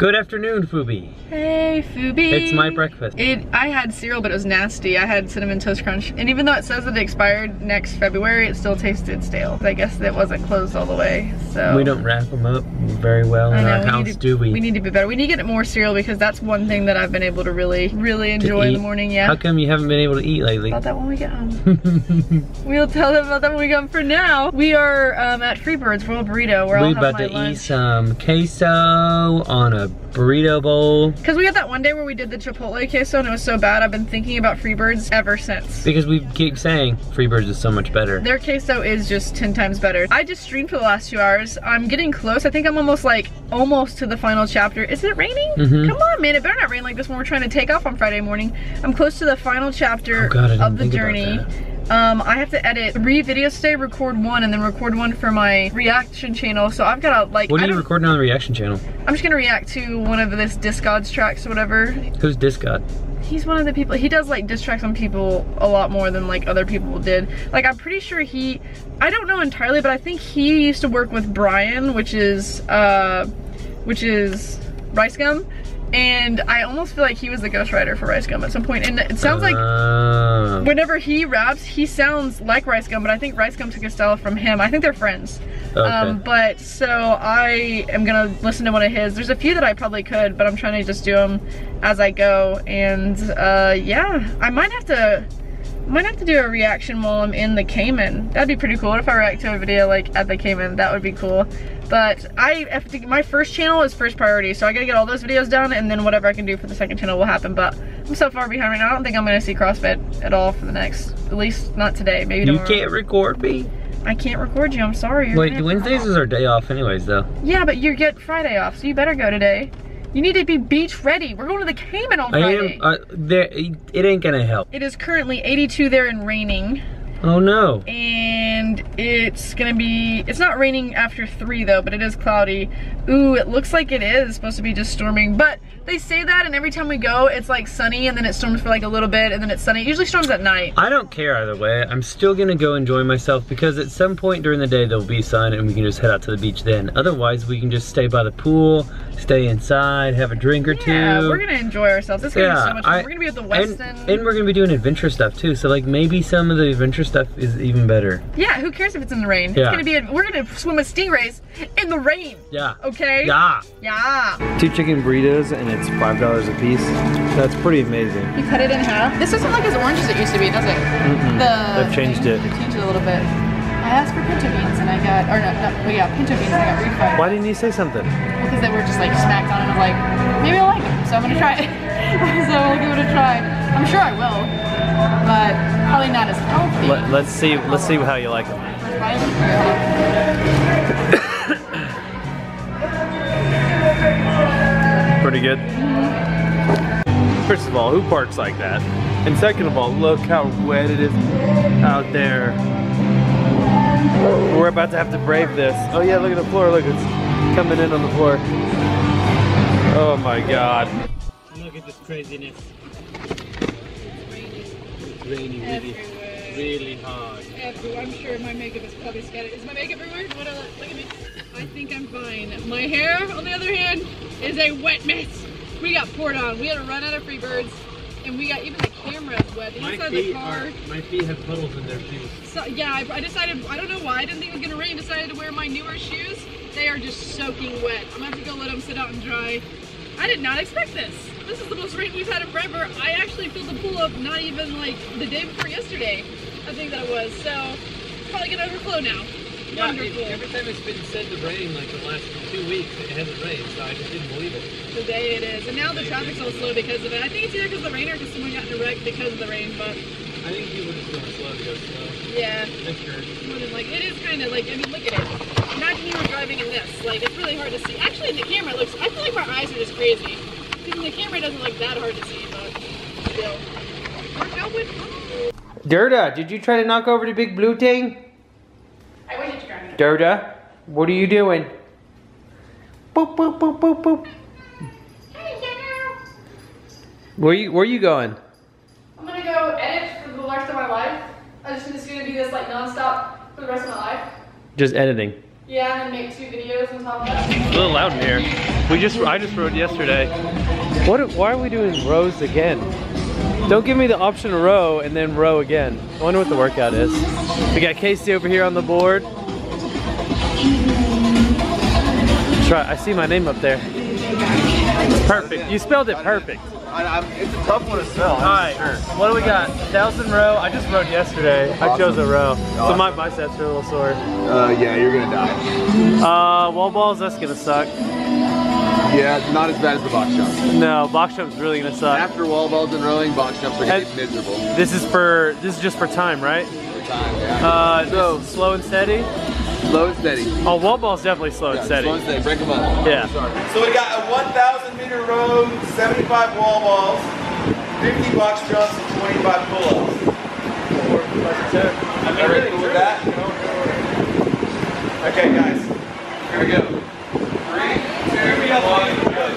Good afternoon, Foobie. Hey, Foobie. It's my breakfast. I had cereal, but it was nasty. I had Cinnamon Toast Crunch. And even though it says that it expired next February, it still tasted stale. I guess it wasn't closed all the way, so. We don't wrap them up very well in our house, do we? We need to be better. We need to get more cereal because that's one thing that I've been able to really enjoy in the morning, yeah. How come you haven't been able to eat lately? About that when we get home. We'll tell them about that when we get home. For now, we are at Freebirds for a burrito. We're about to eat some queso on a burrito bowl. Because we had that one day where we did the Chipotle queso and it was so bad, I've been thinking about Freebirds ever since. Because we keep saying Freebirds is so much better. Their queso is just 10 times better. I just streamed for the last 2 hours. I'm getting close. I think I'm almost to the final chapter. Is it raining? Come on, man. It better not rain like this when we're trying to take off on Friday morning. I'm close to the final chapter of the journey. I have to edit 3 videos today, record 1, and then record 1 for my reaction channel. So I've got to What are you recording on the reaction channel? I'm just gonna react to one of this Disc Gods tracks or whatever. Who's Disc God? He's one of the people, he does diss tracks on people a lot more than other people did. I'm pretty sure I don't know entirely, but I think he used to work with Brian, which is Rice Gum. And I almost feel like he was the ghostwriter for Rice Gum at some point. And it sounds like whenever he raps, he sounds like Rice Gum, but I think Rice Gum took his style from him. I think they're friends. Okay. So I am gonna listen to one of his. There's a few that I probably could, but I'm trying to just do them as I go. And yeah, I might have to do a reaction while I'm in the Cayman. That'd be pretty cool. What if I react to a video at the Cayman? That would be cool. But my first channel is first priority, so I gotta get all those videos done, and then whatever I can do for the second channel will happen. But I'm so far behind right now. I don't think I'm gonna see CrossFit at all for the next, at least not today. Maybe tomorrow. You can't record me. I can't record you. I'm sorry. Wait, Wednesdays is our day off, anyways, though. Yeah, but you get Friday off, so you better go today. You need to be beach ready. We're going to the Cayman on Friday. It ain't gonna help. It is currently 82 there and raining. Oh no. And it's not raining after 3 though, but it is cloudy. Ooh, it looks like it is supposed to be just storming, but they say that, and every time we go, it's sunny, and then it storms for a little bit, and then it's sunny. It usually storms at night. I don't care either way. I'm still gonna go enjoy myself, because at some point during the day, there'll be sun, and we can just head out to the beach then. Otherwise, we can just stay by the pool, stay inside, have a drink or two. Yeah, we're gonna enjoy ourselves. It's gonna be so much fun. We're gonna be at the Westin. And we're gonna be doing adventure stuff too, so maybe some of the adventure stuff is even better. Yeah, who cares if it's in the rain? Yeah. We're gonna swim with stingrays in the rain. Yeah. Okay? Yeah. Yeah. 2 chicken burritos, and it's $5 a piece. That's pretty amazing. You cut it in half. This doesn't look as orange as it used to be, does it? They've changed it. They changed it a little bit. I asked for pinto beans and I got, pinto beans and I got refried. Why didn't you say something? Because they were just smacked on, and I was like, maybe I like them, so I'm gonna try it. So I'll give it a try. I'm sure I will, but probably not as healthy. Let's see how you like them. Pretty good. First of all, who parks like that? And second of all, look how wet it is out there. We're about to have to brave this. Oh yeah, look at the floor. Look, it's coming in on the floor. Oh my God. Look at this craziness. It's raining really hard. I'm sure my makeup is probably scattered. Is my makeup everywhere? Look at me. I think I'm fine. My hair, on the other hand, is a wet mess. We got poured on. We had to run out of Freebirds, and we got even the camera's wet. The inside of the car. My feet have puddles in their shoes. So yeah, I decided. I don't know why. I didn't think it was gonna rain. Decided to wear my newer shoes. They are just soaking wet. I'm gonna have to go let them sit out and dry. I did not expect this. This is the most rain we've had in forever. I actually filled the pool up not even the day before yesterday. I think that it was. So it's probably gonna overflow now. Yeah, every time it's been said to rain the last 2 weeks, it hasn't rained, so I just didn't believe it. Today it is, and now the traffic's all slow because of it. I think it's either because of the rain or because someone got in a wreck because of the rain, but... I think people just going slow to go slow. Yeah. That's true. It is kind of I mean, look at it. Imagine you were driving in this. It's really hard to see. Actually, in the camera, I feel like my eyes are just crazy. Because in the camera, it doesn't look that hard to see, but still. Derda, did you try to knock over the big blue thing? I wish you tried. Derda, what are you doing? Boop, boop, boop, boop, boop. Where you going? I'm gonna go edit for the rest of my life. It's gonna be this non-stop for the rest of my life. Just editing. Yeah, and then make 2 videos on top of that. It's a little loud in here. I just rode yesterday. Why are we doing rows again? Don't give me the option to row and then row again. I wonder what the workout is. We got Casey over here on the board. I see my name up there. It's perfect. You spelled it perfect. It's a tough one to spell. Alright, sure. What do we got? 1,000 row. I just rode yesterday. I chose a row. So my biceps are a little sore. Yeah, you're gonna die. Wall balls, that's gonna suck. Yeah, not as bad as the box jumps. No, box jump's really gonna suck. After wall balls and rowing, box jumps are gonna be miserable. This is just for time, right? For time, yeah. So slow and steady? Slow and steady. Oh, wall ball's definitely slow and steady. Slow and steady, break them up. Yeah. So we got a 1,000 meter row, 75 wall balls, 50 box jumps, and 25 pull-ups. Everybody cool with that? Okay, guys. Here we go. 3, 2, 1, go.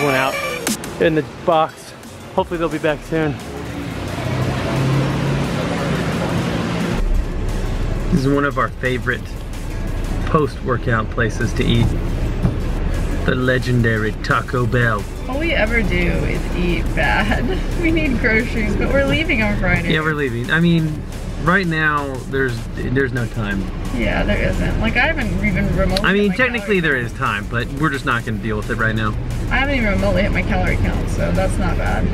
Went out in the box. Hopefully they'll be back soon. This is one of our favorite post-workout places to eat. The legendary Taco Bell. All we ever do is eat bad. We need groceries, but we're leaving on Friday. Yeah, we're leaving. I mean, right now there's no time. Yeah, there isn't. Like I haven't even remotely. I mean, technically there is time, but we're just not going to deal with it right now. I haven't even remotely hit my calorie count, so that's not bad.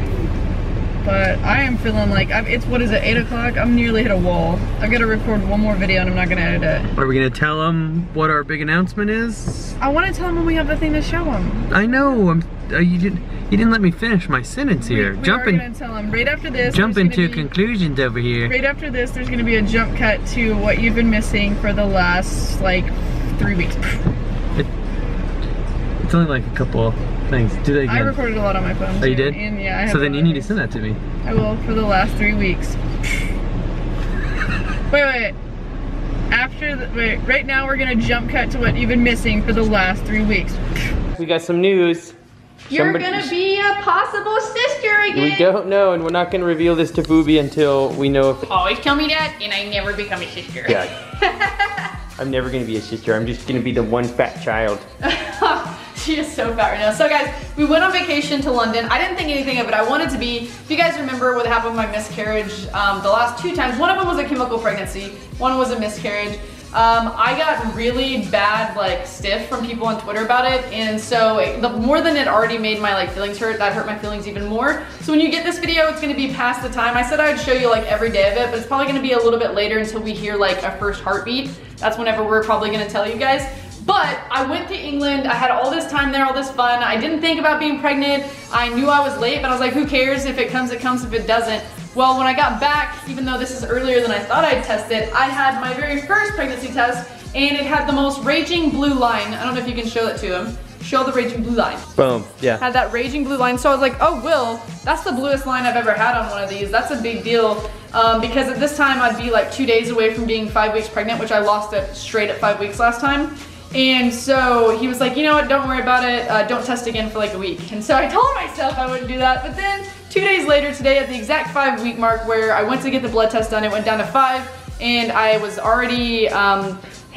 But I am feeling like what is it, 8 o'clock? I'm nearly hit a wall. I've got to record one more video and I'm not going to edit it. Are we going to tell them what our big announcement is? I want to tell them when we have the thing to show them. I know. You didn't let me finish my sentence here. We are going to tell them right after this. Jumping to conclusions over here. Right after this, there's going to be a jump cut to what you've been missing for the last like 3 weeks. It's only like a couple things. Do they again. I recorded a lot on my phone. Oh, you did? And yeah, I have so then you need to send that to me. I will for the last 3 weeks. Wait. Right now we're gonna jump cut to what you've been missing for the last 3 weeks. We got some news. You're gonna be a possible sister again. We don't know, and we're not gonna reveal this to Foobie until we know if. Always tell me that, and I never become a sister. Yeah. I'm never gonna be a sister. I'm just gonna be the one fat child. She is so fat right now. So guys, we went on vacation to London. I didn't think anything of it. I wanted to be, if you guys remember what happened with my miscarriage, the last 2 times, one of them was a chemical pregnancy, one was a miscarriage. I got really bad like stiff from people on Twitter about it, and so the more than it already made my like feelings hurt, that hurt my feelings even more. So when you get this video, it's gonna be past the time. I said I'd show you like every day of it, but it's probably gonna be a little bit later until we hear like a first heartbeat. That's whenever we're probably gonna tell you guys. But I went to England, I had all this time there, all this fun. I didn't think about being pregnant. I knew I was late, but I was like, who cares? If it comes, it comes. If it doesn't. Well, when I got back, even though this is earlier than I thought I'd test it, I had my very first pregnancy test, and it had the most raging blue line. I don't know if you can show it to him. Show the raging blue line. Boom, yeah. Had that raging blue line. So I was like, oh, Will, that's the bluest line I've ever had on one of these. That's a big deal. Because at this time, I'd be like 2 days away from being 5 weeks pregnant, which I lost it straight at 5 weeks last time. And so he was like, you know what, don't worry about it. Don't test again for like a week. And so I told myself I wouldn't do that. But then 2 days later today, at the exact 5 week mark where I went to get the blood test done, it went down to 5. And I was already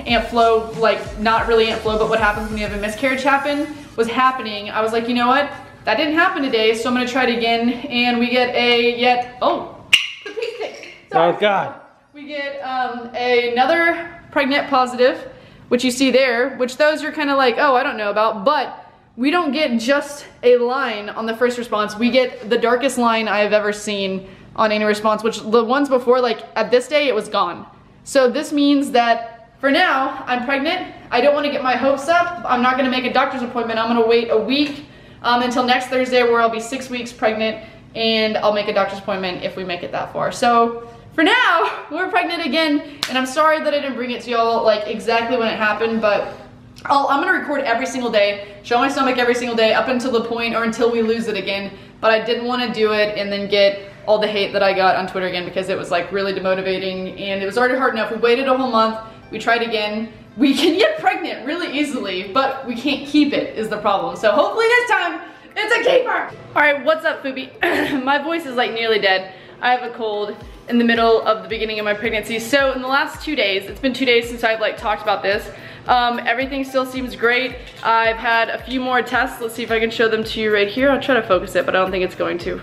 amp flow, like not really amp flow, but what happens when you have a miscarriage was happening. I was like, you know what? That didn't happen today, so I'm gonna try it again. And we get the pea stick. Sorry. Oh God. We get another pregnant positive, which you see there, which those you're kind of like, oh, I don't know about, but we don't get just a line on the first response. We get the darkest line I have ever seen on any response, which the ones before, like at this day, it was gone. So this means that for now, I'm pregnant. I don't want to get my hopes up. I'm not going to make a doctor's appointment. I'm going to wait a week until next Thursday where I'll be 6 weeks pregnant, and I'll make a doctor's appointment if we make it that far. So for now, we're pregnant again, and I'm sorry that I didn't bring it to y'all like exactly when it happened, but I'm going to record every single day, show my stomach every single day up until the point or until we lose it again. But I didn't want to do it and then get all the hate that I got on Twitter again, because it was like really demotivating, and it was already hard enough. We waited a whole month. We tried again. We can get pregnant really easily, but we can't keep it is the problem. So hopefully this time, it's a keeper. All right, what's up, Foobie? My voice is like nearly dead. I have a cold in the middle of the beginning of my pregnancy. So in the last 2 days, it's been 2 days since I've like talked about this. Everything still seems great. I've had a few more tests. Let's see if I can show them to you right here. I'll try to focus it, but I don't think it's going to.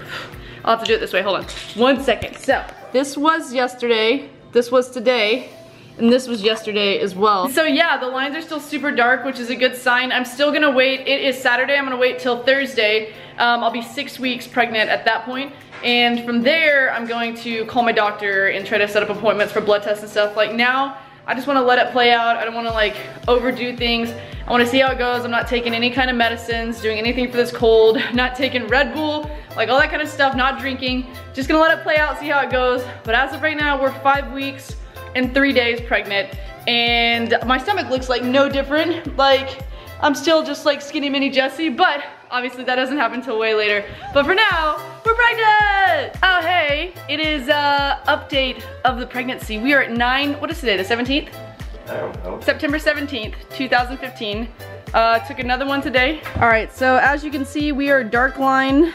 I'll have to do it this way, hold on. 1 second. So this was yesterday, this was today, and this was yesterday as well. So yeah, the lines are still super dark, which is a good sign. I'm still gonna wait. It is Saturday. I'm gonna wait till Thursday. I'll be 6 weeks pregnant at that point. And from there, I'm going to call my doctor and try to set up appointments for blood tests and stuff. Like now, I just wanna let it play out. I don't wanna like overdo things. I wanna see how it goes. I'm not taking any kind of medicines, doing anything for this cold, not taking Red Bull, like all that kind of stuff, not drinking. Just gonna let it play out, see how it goes. But as of right now, we're 5 weeks and 3 days pregnant, and my stomach looks like no different. Like I'm still just like skinny mini Jessie, but obviously that doesn't happen until way later. But for now, we're pregnant! Oh hey, it is update of the pregnancy. We are at what is today, the 17th? I don't know. September 17th, 2015. Took another one today. All right, so as you can see, we are dark line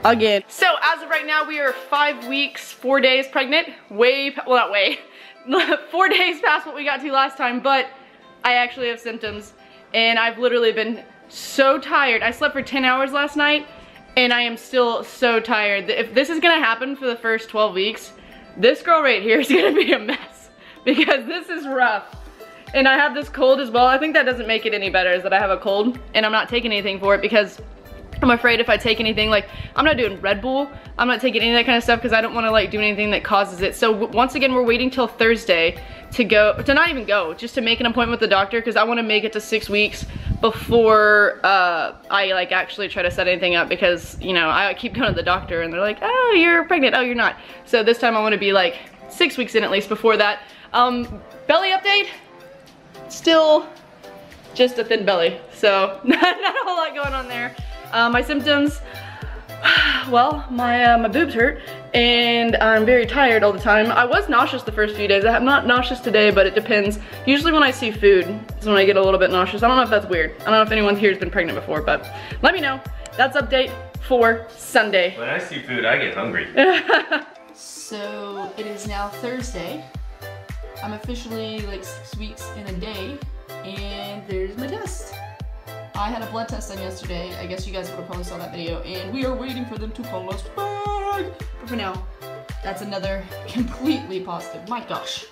again. So as of right now, we are 5 weeks, 4 days pregnant. Well, not way. 4 days past what we got to last time, but I actually have symptoms, and I've literally been so tired. I slept for 10 hours last night, and I am still so tired. If this is gonna happen for the first 12 weeks, this girl right here is gonna be a mess, because this is rough. And I have this cold as well. I think that doesn't make it any better, is that I have a cold, and I'm not taking anything for it, because I'm afraid if I take anything, like I'm not doing Red Bull, I'm not taking any of that kind of stuff because I don't want to like do anything that causes it. So once again, we're waiting till Thursday to not even go, just to make an appointment with the doctor, because I want to make it to 6 weeks before I like actually try to set anything up, because you know I keep going to the doctor and they're like, oh, you're pregnant, oh, you're not. So this time I want to be like 6 weeks in at least before that. Belly update, still just a thin belly, so not a whole lot going on there. My symptoms, well, my boobs hurt, and I'm very tired all the time. I was nauseous the first few days. I'm not nauseous today, but it depends. Usually when I see food is when I get a little bit nauseous. I don't know if that's weird. I don't know if anyone here has been pregnant before, but let me know. That's update for Sunday. When I see food, I get hungry. So it is now Thursday. I'm officially like 6 weeks in a day, and there's my test. I had a blood test done yesterday. I guess you guys would have probably saw that video, and we are waiting for them to call us back. But for now, that's another completely positive. My gosh.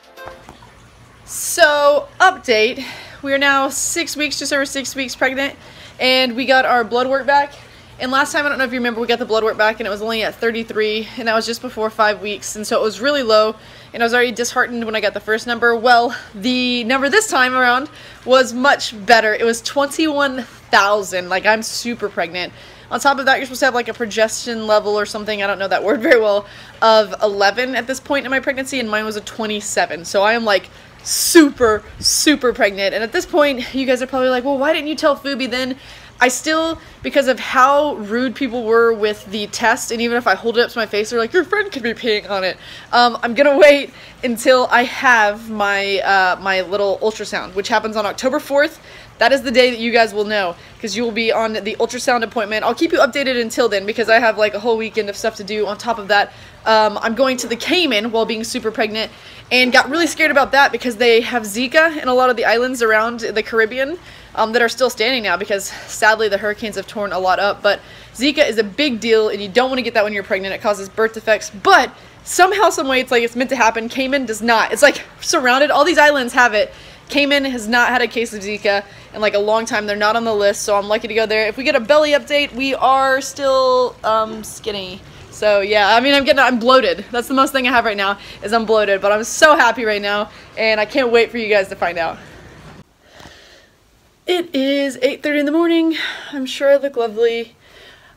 So, update. We are now 6 weeks, just over 6 weeks pregnant, and we got our blood work back, And last time, I don't know if you remember, we got the blood work back and it was only at 33, and that was just before 5 weeks, and so it was really low, and I was already disheartened when I got the first number. Well, the number this time around was much better. It was 21,000. Like, I'm super pregnant. On top of that, you're supposed to have like a progestin level or something, I don't know that word very well, of 11 at this point in my pregnancy, and mine was a 27. So I am like super, super pregnant. And at this point, you guys are probably like, well, why didn't you tell Foobie then? I still, because of how rude people were with the test, and even if I hold it up to my face, they're like, your friend could be peeing on it. I'm gonna wait until I have my my little ultrasound, which happens on October 4th. That is the day that you guys will know, because you will be on the ultrasound appointment. I'll keep you updated until then, because I have like a whole weekend of stuff to do on top of that. I'm going to the Cayman while being super pregnant, and got really scared about that because they have Zika in a lot of the islands around the Caribbean that are still standing now, because sadly the hurricanes have torn a lot up. But Zika is a big deal, and you don't want to get that when you're pregnant. It causes birth defects, but somehow, some way, it's like it's meant to happen. Cayman does not. It's like surrounded. All these islands have it. Cayman has not had a case of Zika in like a long time. They're not on the list, so I'm lucky to go there. If we get a belly update, we are still skinny. So yeah, I mean, I'm bloated. That's the most thing I have right now, is I'm bloated, but I'm so happy right now, and I can't wait for you guys to find out. It is 8:30 in the morning. I'm sure I look lovely.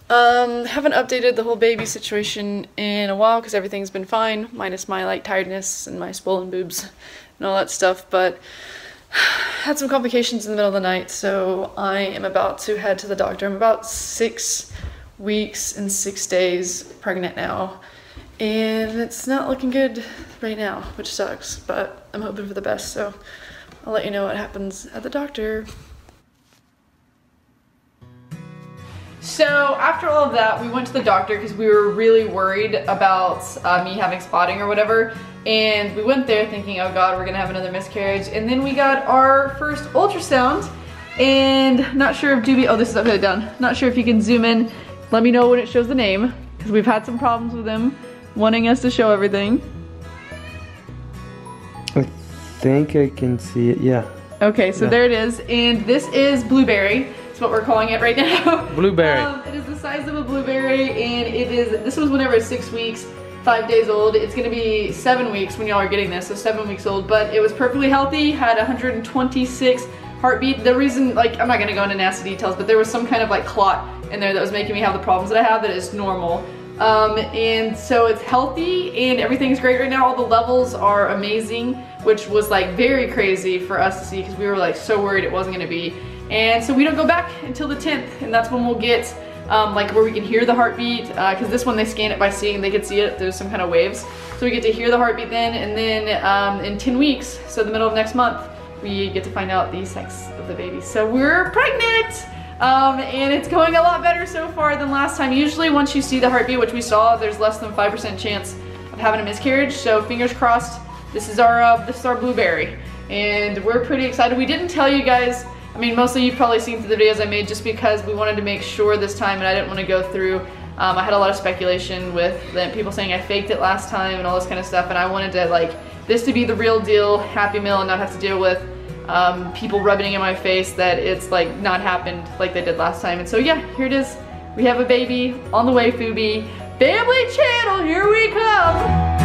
Haven't updated the whole baby situation in a while because everything's been fine, minus my like tiredness and my swollen boobs and all that stuff, but had some complications in the middle of the night, so I am about to head to the doctor. I'm about 6 weeks and 6 days pregnant now, and it's not looking good right now, which sucks, but I'm hoping for the best, so I'll let you know what happens at the doctor. So after all of that, we went to the doctor because we were really worried about me having spotting or whatever, and we went there thinking, oh god, we're gonna have another miscarriage. And then we got our first ultrasound, and not sure if Doobie, oh, this is upside down, not sure if you can zoom in. Let me know when it shows the name, because we've had some problems with him wanting us to show everything. I think I can see it, yeah. Okay, so there it is, and this is Blueberry. That's what we're calling it right now. Blueberry. It is the size of a blueberry, and this was whenever it's 6 weeks, 5 days old. It's gonna be 7 weeks when y'all are getting this, so 7 weeks old, but it was perfectly healthy, had 126 heartbeat. The reason, like, I'm not gonna go into nasty details, but there was some kind of like clot in there that was making me have the problems that I have that is normal. And so it's healthy and everything's great right now. All the levels are amazing, which was like very crazy for us to see because we were like so worried it wasn't gonna be. And so we don't go back until the 10th, and that's when we'll get like where we can hear the heartbeat, because this one they scan it by seeing, they can see it, there's some kind of waves. So we get to hear the heartbeat then, and then in 10 weeks, so the middle of next month, we get to find out the sex of the baby. So we're pregnant! And it's going a lot better so far than last time. Usually once you see the heartbeat, which we saw, there's less than 5% chance of having a miscarriage. So fingers crossed, this is our Blueberry. And we're pretty excited. We didn't tell you guys, I mean, mostly you've probably seen through the videos I made just because we wanted to make sure this time, and I didn't want to go through, I had a lot of speculation with people saying I faked it last time and all this kind of stuff, and I wanted to like this to be the real deal, happy meal, and not have to deal with people rubbing it in my face that it's like not happened like they did last time. And so yeah, here it is. We have a baby on the way, Foobie. Family channel, here we come.